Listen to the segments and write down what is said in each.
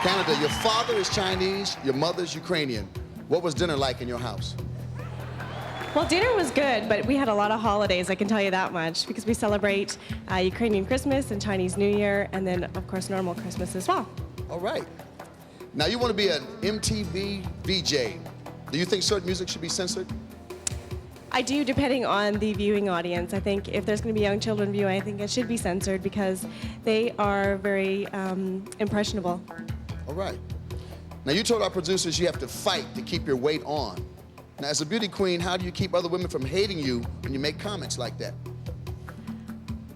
Canada, your father is Chinese, your mother's Ukrainian. What was dinner like in your house? Well, dinner was good, but we had a lot of holidays, I can tell you that much, because we celebrate Ukrainian Christmas and Chinese New Year, and then, of course, normal Christmas as well. All right. Now, you want to be an MTV VJ. Do you think certain music should be censored? I do, depending on the viewing audience. I think if there's going to be young children viewing, I think it should be censored because they are very impressionable. All right. Now, you told our producers you have to fight to keep your weight on. Now, as a beauty queen, how do you keep other women from hating you when you make comments like that?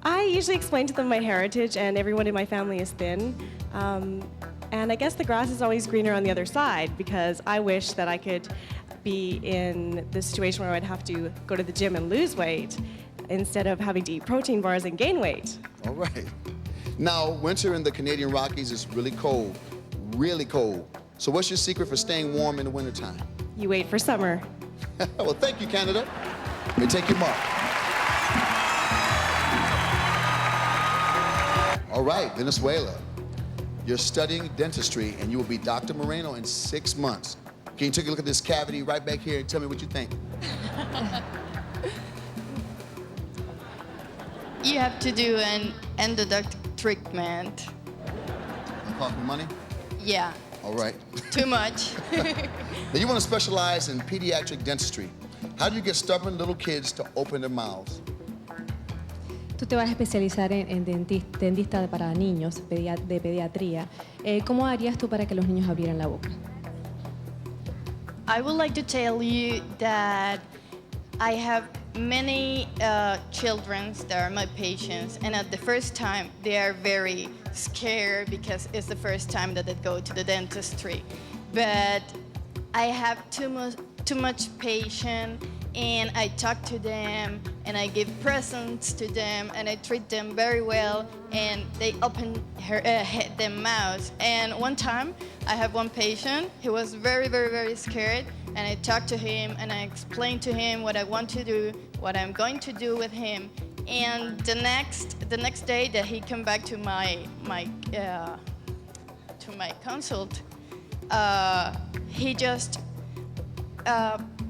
I usually explain to them my heritage, and everyone in my family is thin. And I guess the grass is always greener on the other side, because I wish that I could be in the situation where I'd have to go to the gym and lose weight instead of having to eat protein bars and gain weight. All right. Now, winter in the Canadian Rockies is really cold, really cold. So what's your secret for staying warm in the wintertime? You wait for summer. Well, thank you, Canada. Let me take your mark. All right, Venezuela. You're studying dentistry, and you will be Dr. Moreno in 6 months. Can you take a look at this cavity right back here and tell me what you think? You have to do an endodontic treatment. It cost me money? Yeah. All right. Too much. Now, you want to specialize in pediatric dentistry. How do you get stubborn little kids to open their mouths? Tú te vas a especializar en dentista para niños, de pediatría. ¿Cómo harías tú para que los niños abrieran la boca? I would like to tell you that I have many children that are my patients, and at the first time they are very scared because it's the first time that they go to the dentistry. But I have too much patience, and I talk to them, and I give presents to them, and I treat them very well, and they open their mouths. And one time, I have one patient, he was very, very, very scared, and I talked to him, and I explained to him what I want to do, what I'm going to do with him. And the next day that he came back to my consult, he just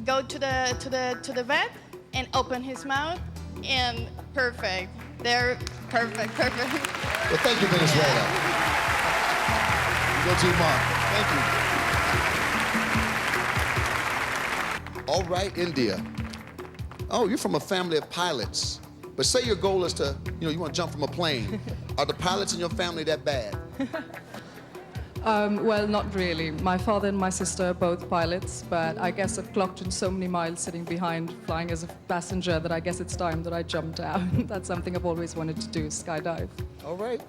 go to the vet and open his mouth, and perfect. They're perfect. Well, thank you, Venezuela. You go to your mom. Thank you. All right, India. Oh, you're from a family of pilots. But say your goal is to, you want to jump from a plane. Are the pilots in your family that bad? Well, not really. My father and my sister are both pilots, but I guess I've clocked in so many miles sitting behind, flying as a passenger, that I guess it's time that I jumped out. That's something I've always wanted to do, skydive. All right.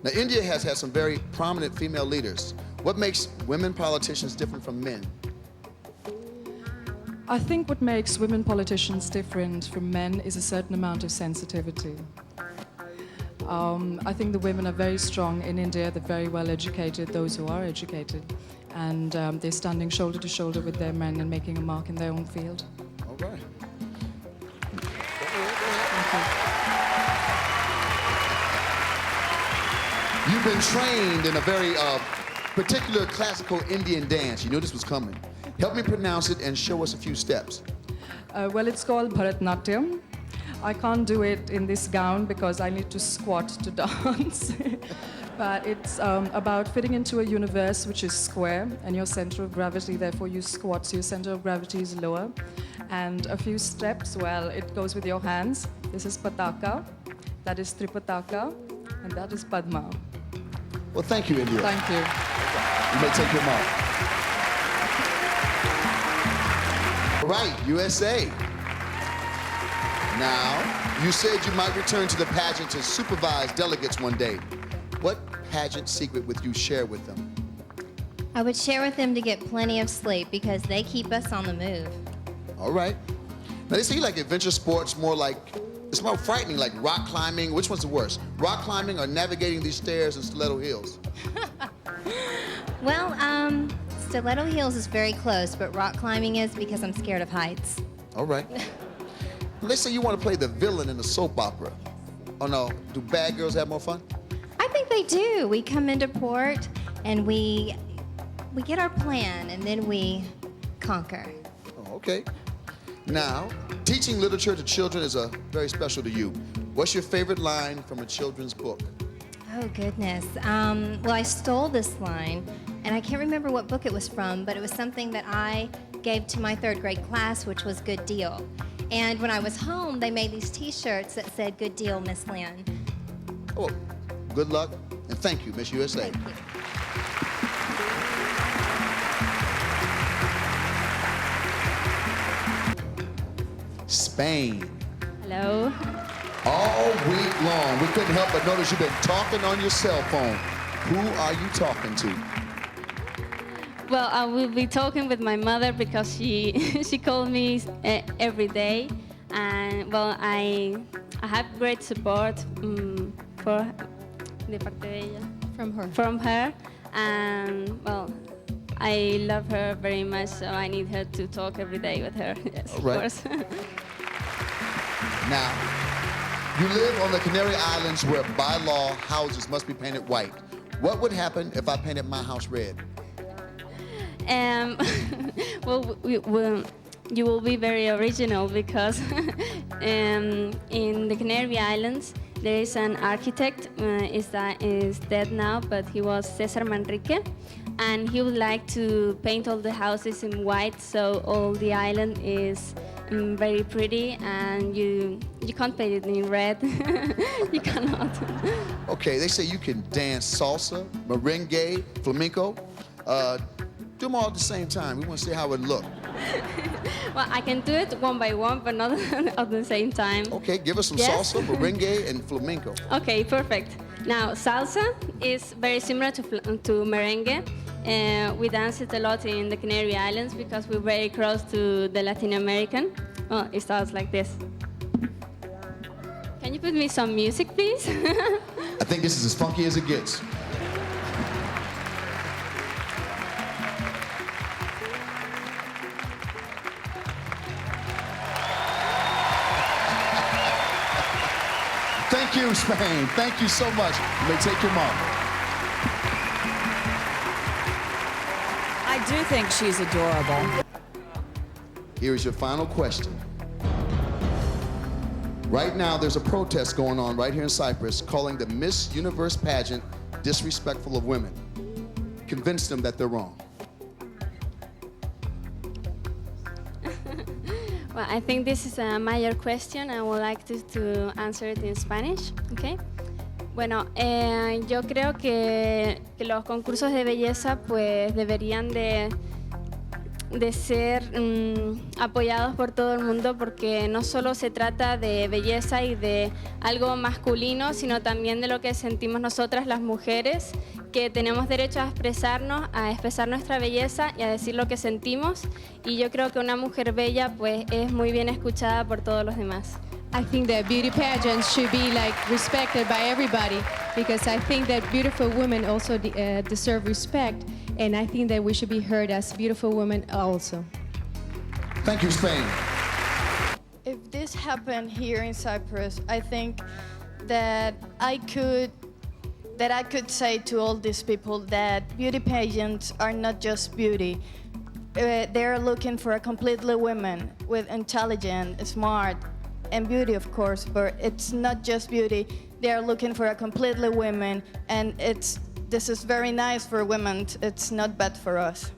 Now, India has had some very prominent female leaders. What makes women politicians different from men? I think what makes women politicians different from men is a certain amount of sensitivity. I think the women are very strong in India. They're very well educated, those who are educated, and they're standing shoulder to shoulder with their men and making a mark in their own field. All right. You've been trained in a very particular classical Indian dance. You knew this was coming. Help me pronounce it and show us a few steps. Well, it's called Bharatanatyam. I can't do it in this gown because I need to squat to dance. But it's about fitting into a universe which is square, and your center of gravity, therefore you squat, so your center of gravity is lower. And a few steps, well, it goes with your hands. This is Pataka, that is Tripataka, and that is Padma. Well, thank you, India. Thank you. You may take your mark. All right, USA. Now, you said you might return to the pageant to supervise delegates one day. What pageant secret would you share with them? I would share with them to get plenty of sleep because they keep us on the move. All right. Now, they say you like adventure sports it's more frightening, like rock climbing. Which one's the worst? Rock climbing or navigating these stairs in stiletto heels? Well, stiletto heels is very close, but rock climbing is because I'm scared of heights. All right. Let's say you want to play the villain in a soap opera. Oh no, do bad girls have more fun? I think they do. We come into port and we get our plan, and then we conquer. Oh, okay. Now, teaching literature to children is very special to you. What's your favorite line from a children's book? Oh, goodness. Well, I stole this line, and I can't remember what book it was from, but it was something that I gave to my third grade class, which was Good Deal. And when I was home, they made these T-shirts that said, Good Deal, Miss Lynn. Oh, good luck, and thank you, Miss USA. Thank you. Spain. Hello. All week long, we couldn't help but notice you've been talking on your cell phone. Who are you talking to? Well, I will be talking with my mother because she she called me every day, and well, I have great support for de parte de ella, from her, and well, I love her very much, so I need her to talk every day with her. Yes, All of right. course. Now, you live on the Canary Islands where by law houses must be painted white. What would happen if I painted my house red? Well, you will be very original because in the Canary Islands there is an architect is dead now, but he was Cesar Manrique, and he would like to paint all the houses in white, so all the island is very pretty, and you can't paint it in red. You cannot. Okay, they say you can dance salsa, merengue, flamenco. Do them all at the same time. We want to see how it look. Well, I can do it one by one, but not at the same time. Okay, give us some Yes. salsa, merengue, and flamenco. Okay, perfect. Now, salsa is very similar to merengue. We dance it a lot in the Canary Islands because we're very close to the Latin American. Well, it starts like this. Can you put me some music, please? I think this is as funky as it gets. Thank you, Spain. Thank you so much. You may take your mark. I do think she's adorable. Here is your final question. Right now, there's a protest going on right here in Cyprus calling the Miss Universe pageant disrespectful of women. Convince them that they're wrong. Well, I think this is a major question. I would like to answer it in Spanish, okay? Bueno, yo creo que los concursos de belleza pues deberían de ser apoyados por todo el mundo, porque no solo se trata de belleza y de algo masculino, sino también de lo que sentimos nosotras las mujeres, que tenemos derecho a expresarnos, a expresar nuestra belleza y a decir lo que sentimos, y yo creo que una mujer bella pues es muy bien escuchada por todos los demás. I think that beauty pageants should be like respected by everybody, because I think that beautiful women also deserve respect, and I think that we should be heard as beautiful women also. Thank you, Spain. If this happened here in Cyprus, I think that I could say to all these people that beauty pageants are not just beauty. They're looking for a completely woman with intelligent, smart, and beauty, of course, but it's not just beauty. They are looking for a completely woman, and this is very nice for women. It's not bad for us.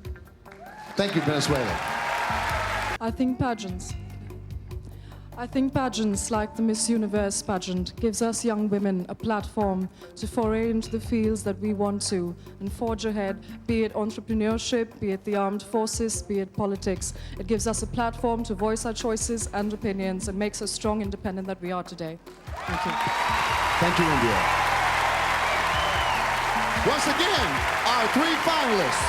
Thank you, Venezuela. I think pageants like the Miss Universe pageant gives us young women a platform to foray into the fields that we want to and forge ahead, be it entrepreneurship, be it the armed forces, be it politics. It gives us a platform to voice our choices and opinions and makes us strong, independent that we are today. Thank you. Thank you, India. Once again, our three finalists.